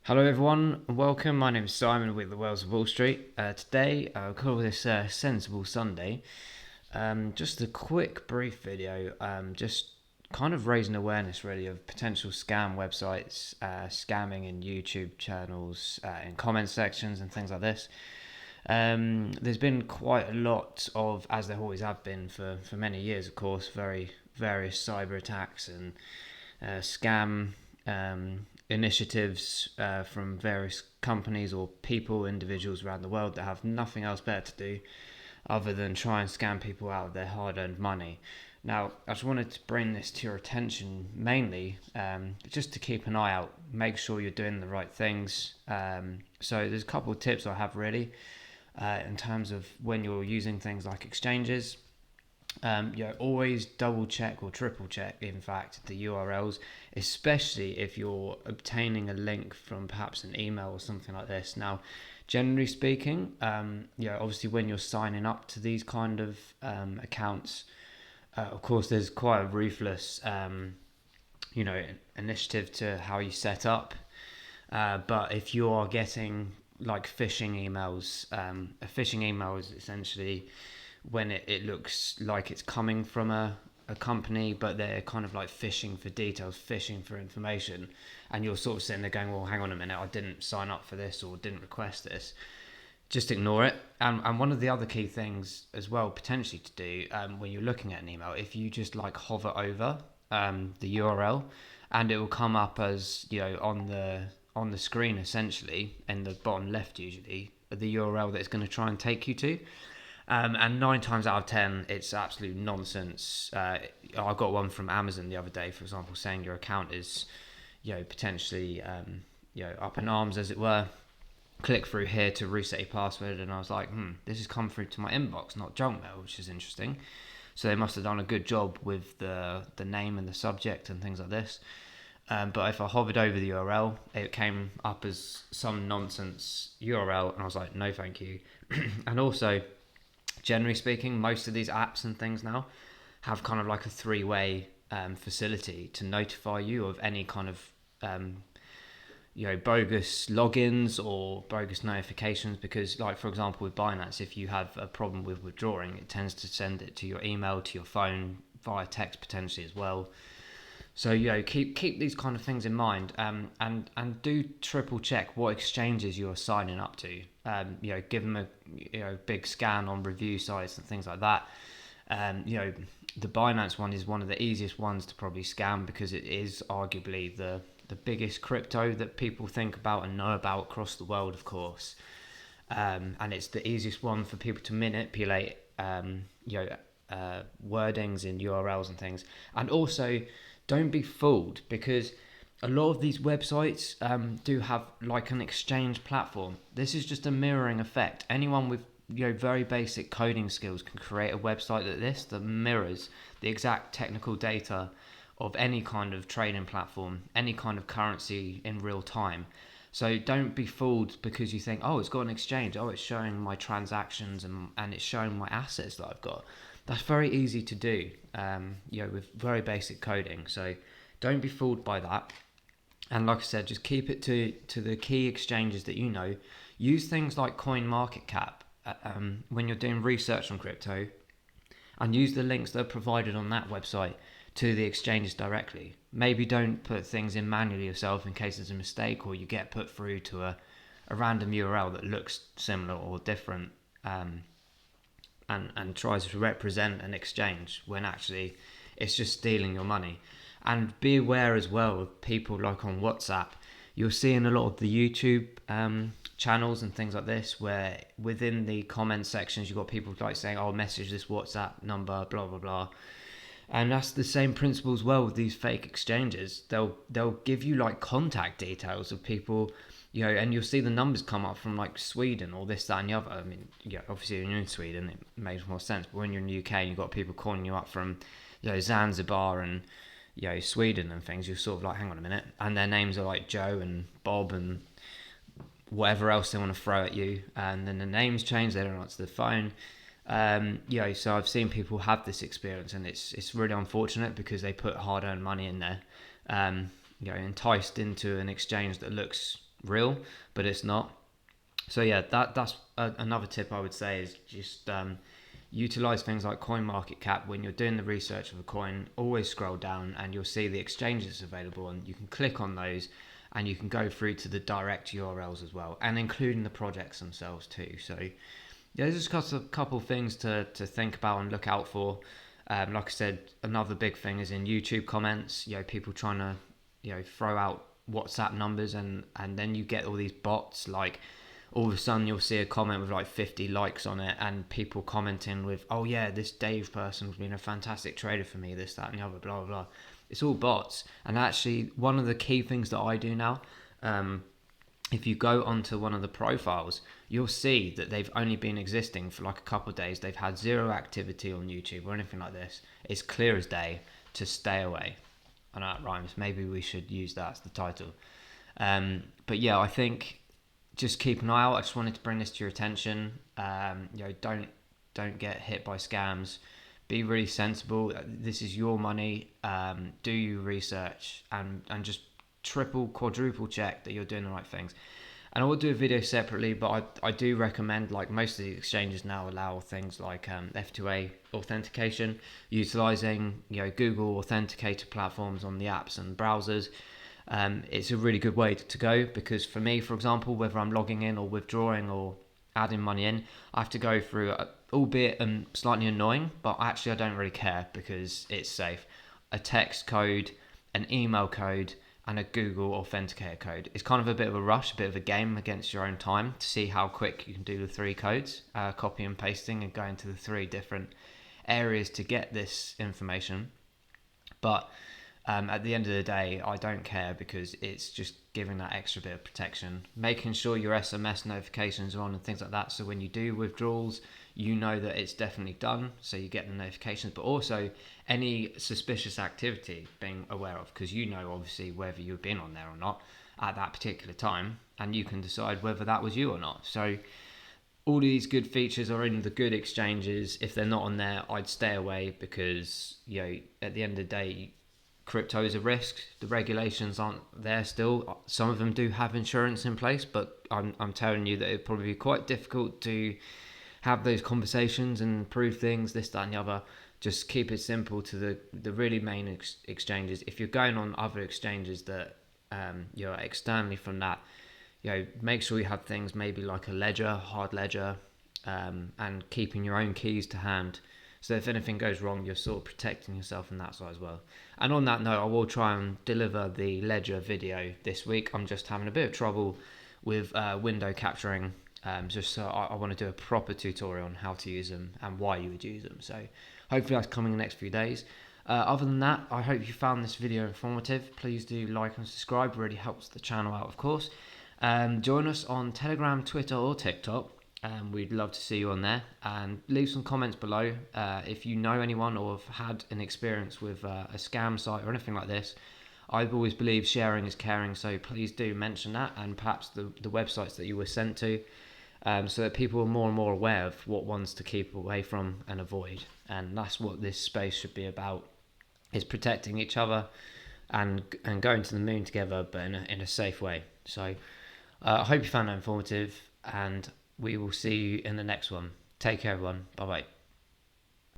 Hello everyone, and welcome. My name is Simon with the Wells of Wall Street. Today I'll call this Sensible Sunday. Just a quick, brief video, just kind of raising awareness really of potential scam websites, scamming in YouTube channels, in comment sections and things like this. There's been quite a lot of, as there always have been for many years, of course, very various cyber attacks and scam initiatives from various companies or people, individuals around the world that have nothing else better to do other than try and scam people out of their hard-earned money. Now, I just wanted to bring this to your attention mainly just to keep an eye out, make sure you're doing the right things. So there's a couple of tips I have really in terms of when you're using things like exchanges. Always double check or triple check, in fact, the URLs, especially if you're obtaining a link from perhaps an email or something like this. Now, generally speaking, obviously when you're signing up to these kind of accounts, of course, there's quite a ruthless, initiative to how you set up. But if you are getting like phishing emails, a phishing email is essentially when it looks like it's coming from a company, but they're kind of like fishing for details, fishing for information, and you're sort of sitting there going, well, hang on a minute, I didn't sign up for this or didn't request this. Just ignore it. And one of the other key things as well, potentially to do when you're looking at an email, if you just like hover over the URL, and it will come up as on the screen essentially in the bottom left usually the URL that it's going to try and take you to. And 9 times out of 10, it's absolute nonsense. I got one from Amazon the other day, for example, saying your account is, potentially, up in arms, as it were. Click through here to reset your password, and I was like, this has come through to my inbox, not junk mail, which is interesting. So they must have done a good job with the name and the subject and things like this. But if I hovered over the URL, it came up as some nonsense URL, and I was like, no, thank you. And also, generally speaking, most of these apps and things now have kind of like a three-way facility to notify you of any kind of bogus logins or bogus notifications, because like for example with Binance, if you have a problem with withdrawing, it tends to send it to your email, to your phone, via text potentially as well. So keep these kind of things in mind, and do triple check what exchanges you are signing up to. Give them a big scan on review sites and things like that. The Binance one is one of the easiest ones to probably scam, because it is arguably the biggest crypto that people think about and know about across the world, of course. And it's the easiest one for people to manipulate, wordings in URLs and things. And also, don't be fooled, because a lot of these websites do have like an exchange platform. This is just a mirroring effect. Anyone with very basic coding skills can create a website like this that mirrors the exact technical data of any kind of trading platform, any kind of currency in real time. So don't be fooled because you think, oh, it's got an exchange, oh, it's showing my transactions and it's showing my assets that I've got. That's very easy to do, with very basic coding. So don't be fooled by that. And like I said, just keep it to the key exchanges that you know. Use things like CoinMarketCap when you're doing research on crypto, and use the links that are provided on that website to the exchanges directly. Maybe don't put things in manually yourself in case there's a mistake, or you get put through to a random URL that looks similar or different, and tries to represent an exchange when actually it's just stealing your money. And be aware as well of people like on WhatsApp. You'll see in a lot of the YouTube channels and things like this, where within the comment sections you've got people like saying, oh, message this WhatsApp number, blah blah blah. And that's the same principle as well with these fake exchanges. They'll give you like contact details of people, and you'll see the numbers come up from like Sweden or this, that, and the other. I mean, obviously when you're in Sweden it makes more sense, but when you're in the UK and you've got people calling you up from, Zanzibar and Sweden and things, you're sort of like, hang on a minute, and their names are like Joe and Bob and whatever else they want to throw at you, and then the names change, they don't answer the phone. So I've seen people have this experience, and it's really unfortunate because they put hard-earned money in there, enticed into an exchange that looks real, but it's not. So yeah, that's another tip I would say is just utilize things like CoinMarketCap when you're doing the research of a coin. Always scroll down and you'll see the exchanges available, and you can click on those, and you can go through to the direct URLs as well, and including the projects themselves too. So yeah, there's just a couple of things to think about and look out for. Like I said, another big thing is in YouTube comments. People trying to throw out WhatsApp numbers, and then you get all these bots. Like all of a sudden you'll see a comment with like 50 likes on it, and people commenting with, oh yeah, this Dave person's been a fantastic trader for me, this, that, and the other, blah blah blah. It's all bots. And actually, one of the key things that I do now, if you go onto one of the profiles, you'll see that they've only been existing for like a couple of days. They've had zero activity on YouTube or anything like this. It's clear as day to stay away. I know that rhymes. Maybe we should use that as the title. But yeah, I think just keep an eye out. I just wanted to bring this to your attention. Don't get hit by scams. Be really sensible. This is your money. Do your research and just triple, quadruple check that you're doing the right things. And I will do a video separately, but I do recommend, like most of the exchanges now allow things like F2A authentication, utilizing Google Authenticator platforms on the apps and browsers. It's a really good way to go, because for me, for example, whether I'm logging in or withdrawing or adding money in, I have to go through, albeit slightly annoying, but actually I don't really care because it's safe. A text code, an email code, and a Google Authenticator code. It's kind of a bit of a rush, a bit of a game against your own time to see how quick you can do the 3 codes, copy and pasting and going to the 3 different areas to get this information. But at the end of the day, I don't care, because it's just giving that extra bit of protection, making sure your SMS notifications are on and things like that. So when you do withdrawals, you know that it's definitely done, so you get the notifications, but also any suspicious activity being aware of, because obviously whether you've been on there or not at that particular time, and you can decide whether that was you or not. So all these good features are in the good exchanges. If they're not on there, I'd stay away, because at the end of the day, crypto is a risk. The regulations aren't there still. Some of them do have insurance in place, but I'm telling you that it'd probably be quite difficult to have those conversations and prove things, this, that, and the other. Just keep it simple to the really main exchanges. If you're going on other exchanges that you're externally from that, make sure you have things maybe like a ledger, hard ledger, and keeping your own keys to hand. So if anything goes wrong, you're sort of protecting yourself on that side as well. And on that note, I will try and deliver the ledger video this week. I'm just having a bit of trouble with window capturing. Just so I want to do a proper tutorial on how to use them and why you would use them. So hopefully that's coming in the next few days. Other than that, I hope you found this video informative. Please do like and subscribe. It really helps the channel out, of course. Join us on Telegram, Twitter or TikTok. We'd love to see you on there, and leave some comments below if you know anyone or have had an experience with a scam site or anything like this. I've always believed sharing is caring, so please do mention that, and perhaps the websites that you were sent to, so that people are more and more aware of what ones to keep away from and avoid. And that's what this space should be about, is protecting each other and going to the moon together, but in a safe way. So I hope you found that informative, and we will see you in the next one. Take care, everyone. Bye bye.